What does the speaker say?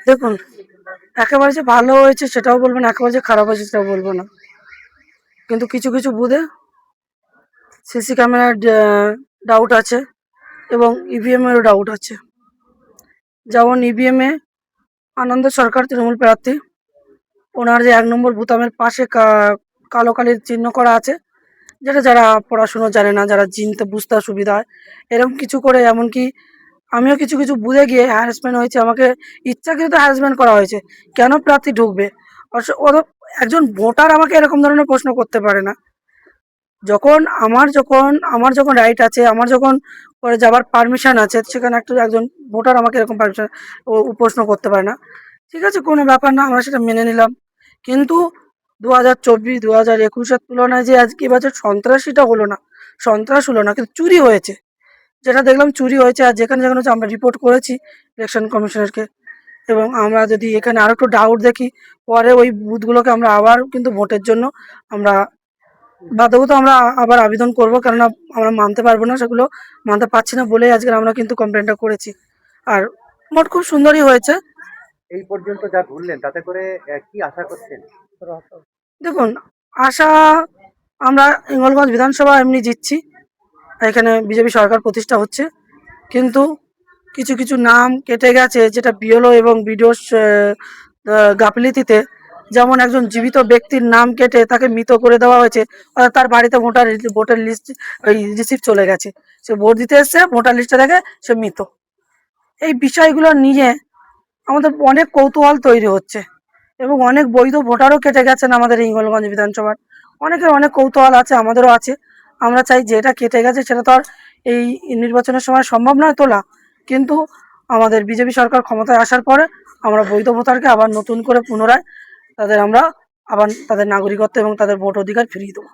দেখুন, একেবারে যে ভালো হয়েছে সেটাও বলবো না, একেবারে যে খারাপ হয়েছে সেটাও বলবো না। কিন্তু কিছু কিছু বুথে সিসি ক্যামেরার ডাউট আছে এবং ইভিএমেরও ডাউট আছে। যেমন ইভিএমে আনন্দ সরকার তৃণমূল প্রার্থী, ওনার যে 1 নম্বর বুতামের পাশে কালো কালির চিহ্ন করা আছে, যেটা যারা পড়াশুনো জানে না, যারা চিনতে বুঝতে অসুবিধা হয়, এরকম কিছু করে, এমনকি আমিও কিছু কিছু বুথে গিয়ে হ্যারাসমেন্ট হয়েছে, আমাকে ইচ্ছাকৃত হ্যারাসমেন্ট করা হয়েছে। কেন প্রার্থী ঢুকবে? ওরা একজন ভোটার আমাকে এরকম ধরনের প্রশ্ন করতে পারে না। যখন আমার যখন রাইট আছে, আমার যখন করে যাবার পারমিশন আছে, সেখানে একজন ভোটার আমাকে এরকম পারমিশন প্রশ্ন করতে পারে না। ঠিক আছে, কোনো ব্যাপার না, আমরা সেটা মেনে নিলাম। কিন্তু 2024 2021-এর তুলনায় যে আজকে এবছর সন্ত্রাসীটা হলো না, সন্ত্রাস হলো না, কিন্তু চুরি হয়েছে, যেটা দেখলাম চুরি হয়েছে। আর যেখানে যেখানে হচ্ছে আমরা রিপোর্ট করেছি ইলেকশন কমিশনারকে। এবং আমরা যদি এখানে আরও একটু ডাউট দেখি, পরে ওই বুথগুলোকে আমরা আবার কিন্তু ভোটের জন্য আমরা বাধ্যগত আমরা আবার আবেদন করব, কেননা আমরা মানতে পারবো না, সেগুলো মানতে পারছি না বলেই আজকে আমরা কিন্তু কমপ্লেনটা করেছি। আর মোট খুব সুন্দরই হয়েছে। এই পর্যন্ত যা ঘুরলেন তাতে করে কি আশা করছেন? দেখুন, আশা, আমরা হিঙ্গলগঞ্জ বিধানসভা এমনি জিতছি, এখানে বিজেপি সরকার প্রতিষ্ঠা হচ্ছে। কিন্তু কিছু কিছু নাম কেটে গেছে, যেটা বিএলও এবং বিডিও গাফিলতিতে, যেমন একজন জীবিত ব্যক্তির নাম কেটে তাকে মৃত করে দেওয়া হয়েছে, অর্থাৎ তার বাড়িতে ভোটার লিস্ট ওই রিসিপ্ট চলে গেছে, সে ভোট দিতে এসছে, ভোটার লিস্টে দেখে সে মৃত। এই বিষয়গুলো নিয়ে আমাদের অনেক কৌতূহল তৈরি হচ্ছে এবং অনেক বৈধ ভোটারও কেটে গেছেন আমাদের হিঙ্গলগঞ্জ বিধানসভার। অনেকের অনেক কৌতূহল আছে, আমাদেরও আছে। আমরা চাই যে এটা কেটে গেছে সেটা তো আর এই নির্বাচনের সময় সম্ভব নয় তোলা, কিন্তু আমাদের বিজেপি সরকার ক্ষমতায় আসার পরে আমরা বৈধ ভোটারকে আবার নতুন করে পুনরায় আমরা আবার তাদের নাগরিকত্ব এবং তাদের ভোট অধিকার ফিরিয়ে দেবো।